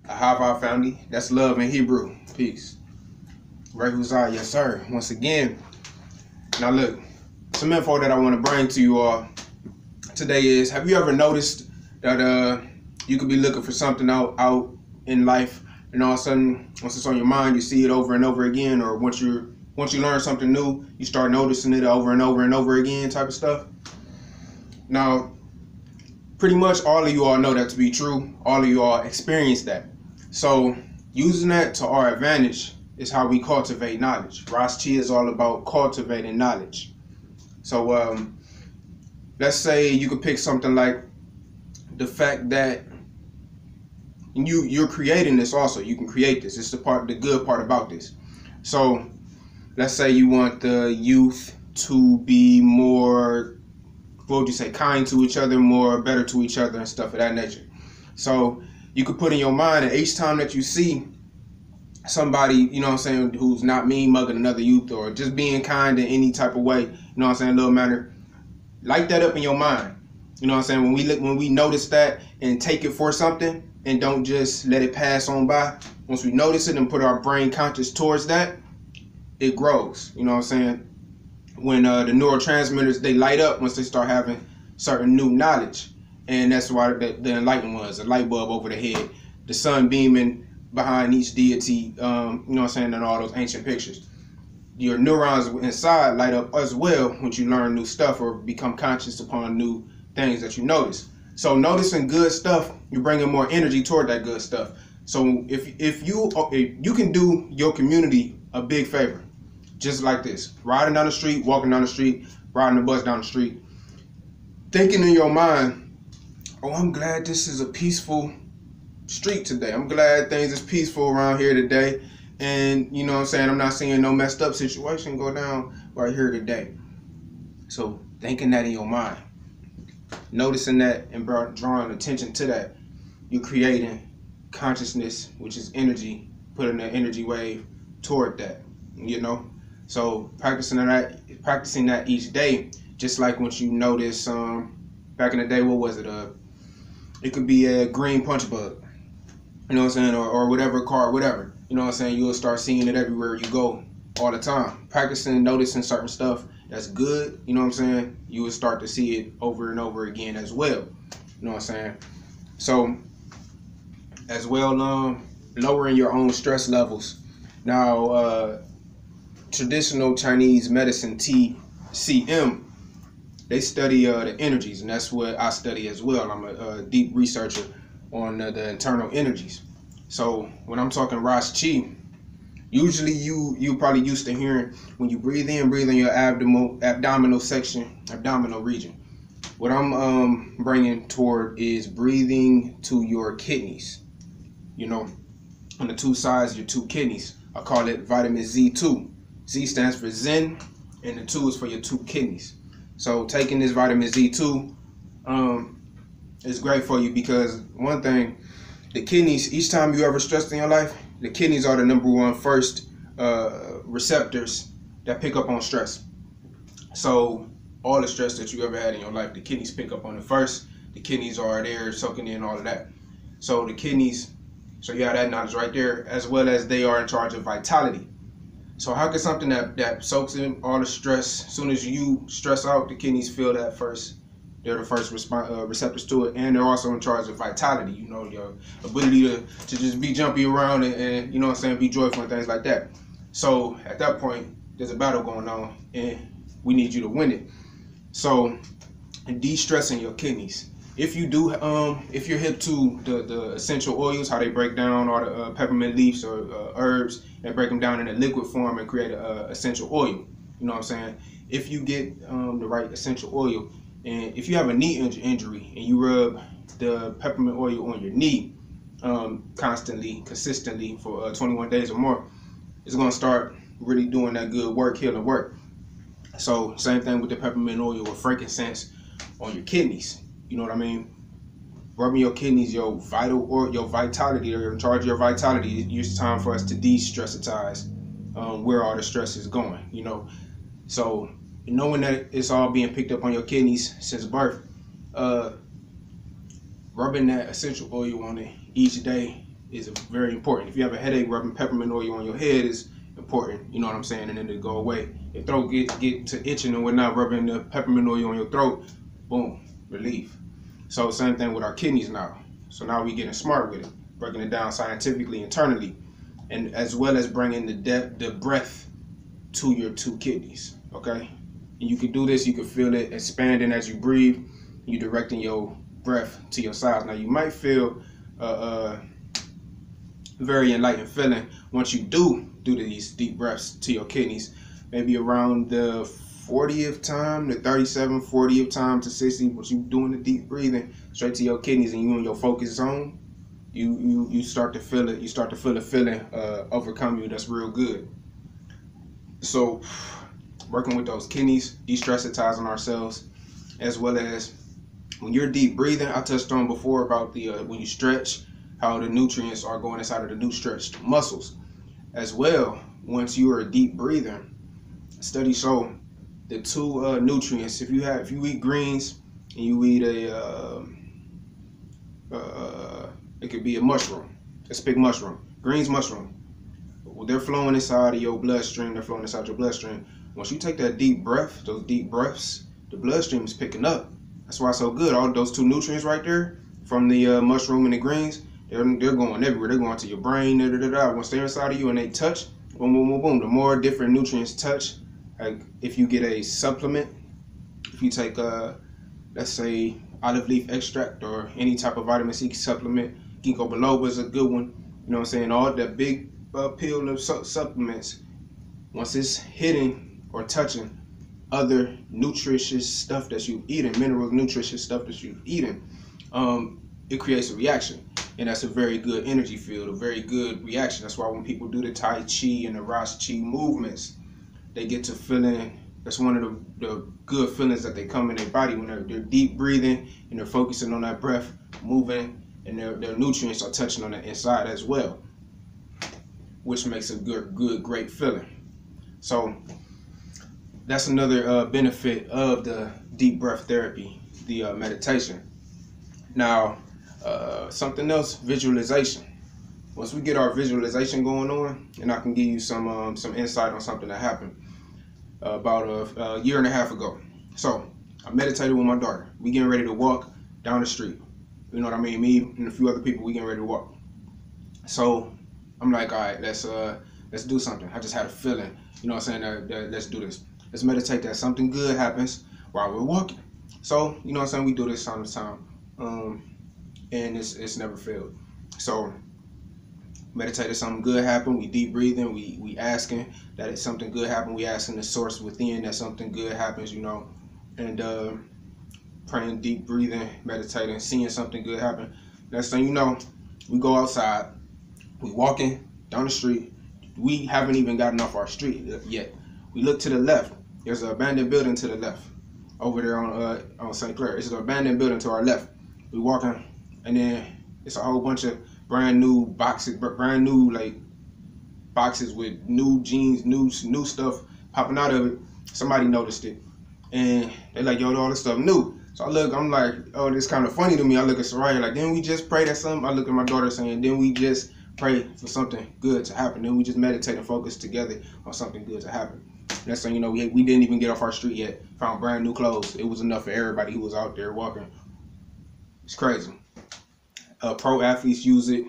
Ahava family. That's love in Hebrew. Peace. Right, Huzza, yes sir. Once again. Now look, some info that I want to bring to you all today is, have you ever noticed that you could be looking for something out in life, and all of a sudden, once it's on your mind, you see it over and over again, or once you learn something new, you start noticing it over and over and over again type of stuff? Now, pretty much all of you all know that to be true. All of you all experience that. So using that to our advantage is how we cultivate knowledge. Ras Chi is all about cultivating knowledge. So let's say you could pick something like the fact that you're creating this also. You can create this. It's the good part about this. So let's say you want the youth to be more, what would you say, kind to each other, more better to each other and stuff of that nature. So you could put in your mind that each time that you see somebody, you know what I'm saying, who's not mean mugging another youth or just being kind in any type of way, you know what I'm saying, a little matter, light that up in your mind. You know what I'm saying? When we notice that and take it for something and don't just let it pass on by, once we notice it and put our brain conscious towards that, it grows. You know what I'm saying? When the neurotransmitters, they light up once they start having certain new knowledge. And that's why the enlightenment was a light bulb over the head, the sun beaming behind each deity, you know what I'm saying, in all those ancient pictures. Your neurons inside light up as well when you learn new stuff or become conscious upon new things that you notice. So noticing good stuff, you're bringing more energy toward that good stuff. So if you can do your community a big favor, just like this: riding down the street, walking down the street, riding the bus down the street, thinking in your mind, oh, I'm glad this is a peaceful street today. I'm glad things is peaceful around here today. And you know what I'm saying, I'm not seeing no messed up situation go down right here today. So thinking that in your mind, noticing that and drawing attention to that, you're creating consciousness, which is energy, putting an energy wave toward that, you know. So practicing that each day, just like once you notice, back in the day, what was it? It could be a green punch bug, you know what I'm saying, or whatever car, whatever, you know what I'm saying. You'll start seeing it everywhere you go, all the time. Practicing, noticing certain stuff that's good, you know what I'm saying, you will start to see it over and over again as well, you know what I'm saying. So as well, lowering your own stress levels. Now, traditional Chinese medicine, TCM, they study the energies, and that's what I study as well. I'm a deep researcher on the internal energies. So when I'm talking Ras Chi, usually you probably used to hearing when you breathe in your abdominal section, abdominal region. What I'm bringing toward is breathing to your kidneys. You know, on the two sides, your two kidneys. I call it vitamin Z2. Z stands for Zen, and the 2 is for your two kidneys. So taking this vitamin Z2 is great for you because, one thing, the kidneys, each time you ever stressed in your life, the kidneys are the #1 first receptors that pick up on stress. So all the stress that you ever had in your life, the kidneys pick up on it first. The kidneys are there soaking in all of that. So the kidneys, so you have that knowledge right there, as well as they are in charge of vitality. So how can something that soaks in all the stress, as soon as you stress out, the kidneys feel that first. They're the first receptors to it, and they're also in charge of vitality, you know, your ability to just be jumpy around and you know what I'm saying, be joyful and things like that. So at that point, there's a battle going on, and we need you to win it. So de-stressing your kidneys. If you do, if you're hip to the essential oils, how they break down all the peppermint leaves or herbs and break them down in a liquid form and create a essential oil, you know what I'm saying? If you get the right essential oil, and if you have a knee injury and you rub the peppermint oil on your knee constantly, consistently for 21 days or more, it's going to start really doing that good work, healing work. So same thing with the peppermint oil or frankincense on your kidneys. You know what I mean? Rubbing your kidneys, your vitality, or in charge of your vitality. It's time for us to de-stressitize where all the stress is going, you know. So knowing that it's all being picked up on your kidneys since birth, rubbing that essential oil on it each day is very important. If you have a headache, rubbing peppermint oil on your head is important. You know what I'm saying? And then it go away. Your throat get to itching and whatnot, rubbing the peppermint oil on your throat, boom, relief. So same thing with our kidneys now. So now we getting smart with it, breaking it down scientifically, internally, and as well as bringing the breath to your two kidneys. Okay, and you can do this. You can feel it expanding as you breathe. You directing your breath to your sides. Now you might feel very enlightened feeling once you do these deep breaths to your kidneys. Maybe around the 40th time, the 37th, 40th time to 60, but you doing the deep breathing straight to your kidneys and you in your focus zone, you start to feel it. You start to feel the feeling overcome you. That's real good. So working with those kidneys, de-stressitizing ourselves, as well as when you're deep breathing, I touched on before about the when you stretch, how the nutrients are going inside of the new stretched muscles. As well, once you are a deep breather, studies show the two nutrients. If you eat greens and you eat it could be a mushroom, a big mushroom, greens mushroom. They're flowing inside of your bloodstream. They're flowing inside your bloodstream. Once you take that deep breath, those deep breaths, the bloodstream is picking up. That's why it's so good. All those two nutrients right there from the mushroom and the greens, they're going everywhere. They're going to your brain. Once they're inside of you and they touch, boom, boom, boom, boom. The more different nutrients touch, like if you get a supplement, if you take let's say olive leaf extract or any type of vitamin C supplement, ginkgo biloba is a good one. You know what I'm saying? All that big pill of supplements, once it's hitting or touching other nutritious stuff that you've eaten, mineral nutritious stuff that you've eaten, it creates a reaction. And that's a very good energy field, a very good reaction. That's why when people do the Tai Chi and the Ras Chi movements, they get to feeling, that's one of the good feelings that they come in their body when they're deep breathing and they're focusing on that breath, moving, and their nutrients are touching on the inside as well, which makes a good, great feeling. So that's another benefit of the deep breath therapy, the meditation. Now, something else, visualization. Once we get our visualization going on, and I can give you some insight on something that happened about a year and a half ago. So I meditated with my daughter. We getting ready to walk down the street. You know what I mean? Me and a few other people, we getting ready to walk. So I'm like, all right, let's do something. I just had a feeling, you know what I'm saying? Let's do this. Let's meditate that something good happens while we're walking. So, you know what I'm saying? We do this time to time. And it's never failed. So meditated, something good happened. We deep breathing. We asking that it's something good happen. We asking the source within that something good happens, you know, and praying, deep breathing, meditating, seeing something good happen. Next thing you know, we go outside. We walking down the street. We haven't even gotten off our street yet. We look to the left. There's an abandoned building to the left over there on St. Clair. It's an abandoned building to our left. We walking, and then it's a whole bunch of brand new boxes, like boxes with new jeans, new stuff popping out of it. Somebody noticed it, and they're like, "Yo, all this stuff new." So I look, I'm like, "Oh, this kind of funny to me." I look at Soraya like, "Didn't we just pray that something?" I look at my daughter saying, "Didn't we just pray for something good to happen? Then we just meditate and focus together on something good to happen." Next thing you know, we didn't even get off our street yet. Found brand new clothes. It was enough for everybody who was out there walking. It's crazy. Pro athletes use it.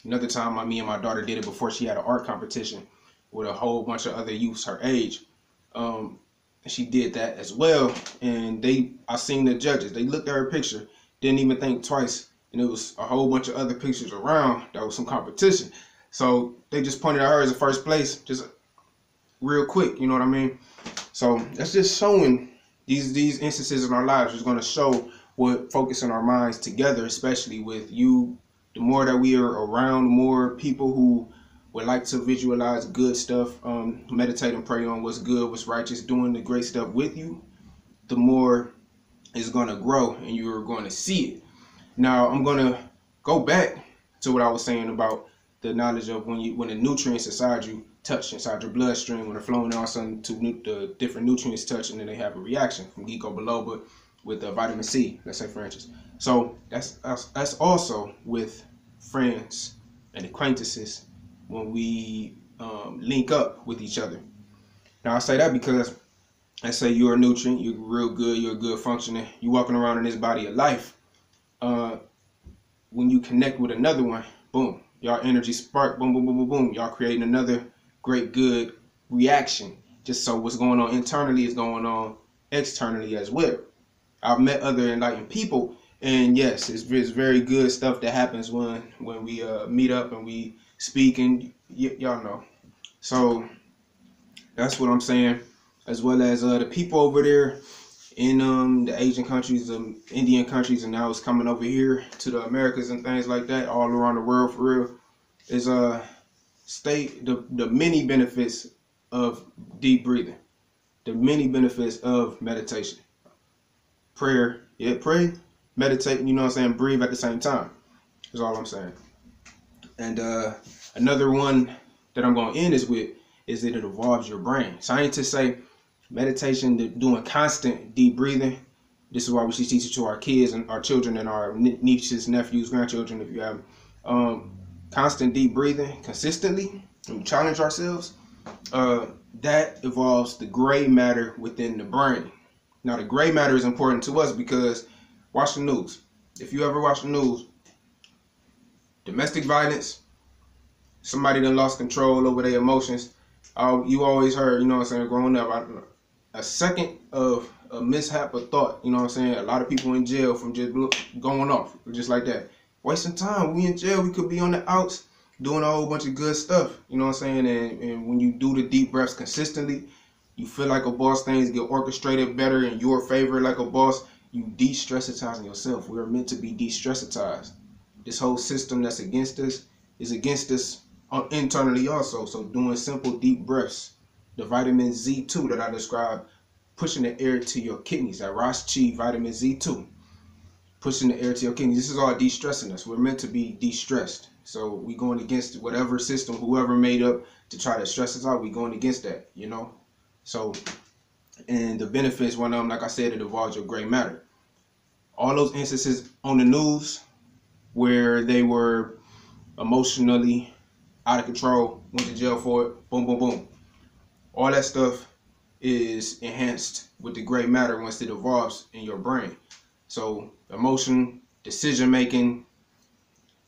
Another time, me and my daughter did it before she had an art competition with a whole bunch of other youths her age. She did that as well, and I seen the judges. They looked at her picture, didn't even think twice, and it was a whole bunch of other pictures around that was some competition. So they just pointed at her as a first place, just real quick, you know what I mean? So that's just showing these instances in our lives is going to show what focusing our minds together, especially with you. The more that we are around more people who would like to visualize good stuff, meditate and pray on what's good, what's righteous, doing the great stuff with you, the more it's going to grow and you're going to see it. Now, I'm going to go back to what I was saying about the knowledge of when the nutrients inside you touch inside your bloodstream, when they're flowing all of a sudden to the different nutrients touch, and then they have a reaction from ginkgo biloba with vitamin C, let's say for instance. So that's also with friends and acquaintances when we link up with each other. Now I say that because let's say you're a nutrient, you're real good, you're a good functioning, you're walking around in this body of life. When you connect with another one, boom, y'all energy spark, boom, boom, boom, boom, boom. Y'all creating another great, good reaction. Just so what's going on internally is going on externally as well. I've met other enlightened people, and yes, it's very good stuff that happens when we meet up and we speak, and y'all know. So that's what I'm saying, as well as the people over there in the Asian countries, the Indian countries, and now it's coming over here to the Americas and things like that, all around the world for real, is state the many benefits of deep breathing, the many benefits of meditation, prayer. Yeah, pray, meditate, you know what I'm saying, breathe at the same time. That's all I'm saying. And another one that I'm going to end this with is that it evolves your brain. Scientists say meditation, doing constant deep breathing. This is why we should teach it to our kids and our children and our nieces, nephews, grandchildren, if you have constant deep breathing consistently, and we challenge ourselves. That evolves the gray matter within the brain. Now, the gray matter is important to us because watch the news. If you ever watch the news, domestic violence, somebody done lost control over their emotions. You always heard, you know what I'm saying, growing up, a second of a mishap or thought, you know what I'm saying, a lot of people in jail from just going off, just like that. Wasting time. We in jail, we could be on the outs doing a whole bunch of good stuff, you know what I'm saying, and when you do the deep breaths consistently, you feel like a boss, things get orchestrated better in your favor like a boss, you de-stressitizing yourself. We're meant to be de-stressitized. This whole system that's against us is against us internally also. So doing simple deep breaths, the vitamin Z2 that I described, pushing the air to your kidneys, that Ras Chi vitamin Z2, pushing the air to your kidneys. This is all de-stressing us. We're meant to be de-stressed. So we going against whatever system, whoever made up to try to stress us out, we going against that, you know. So, and the benefits, one of them, like I said, it evolves your gray matter. All those instances on the news where they were emotionally out of control, went to jail for it, boom, boom, boom. All that stuff is enhanced with the gray matter once it evolves in your brain. So emotion, decision making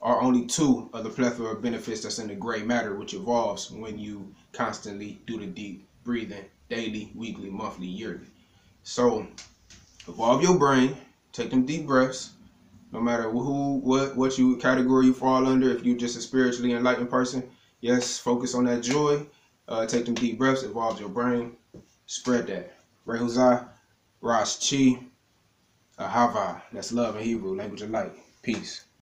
are only two of the plethora of benefits that's in the gray matter, which evolves when you constantly do the deep breathing daily, weekly, monthly, yearly. So evolve your brain, take them deep breaths, no matter who, what you category you fall under. If you're just a spiritually enlightened person, yes, focus on that joy. Take them deep breaths, evolve your brain, spread that. Huzza, Ras Chi, Ahava. That's love in Hebrew, language of light. Peace.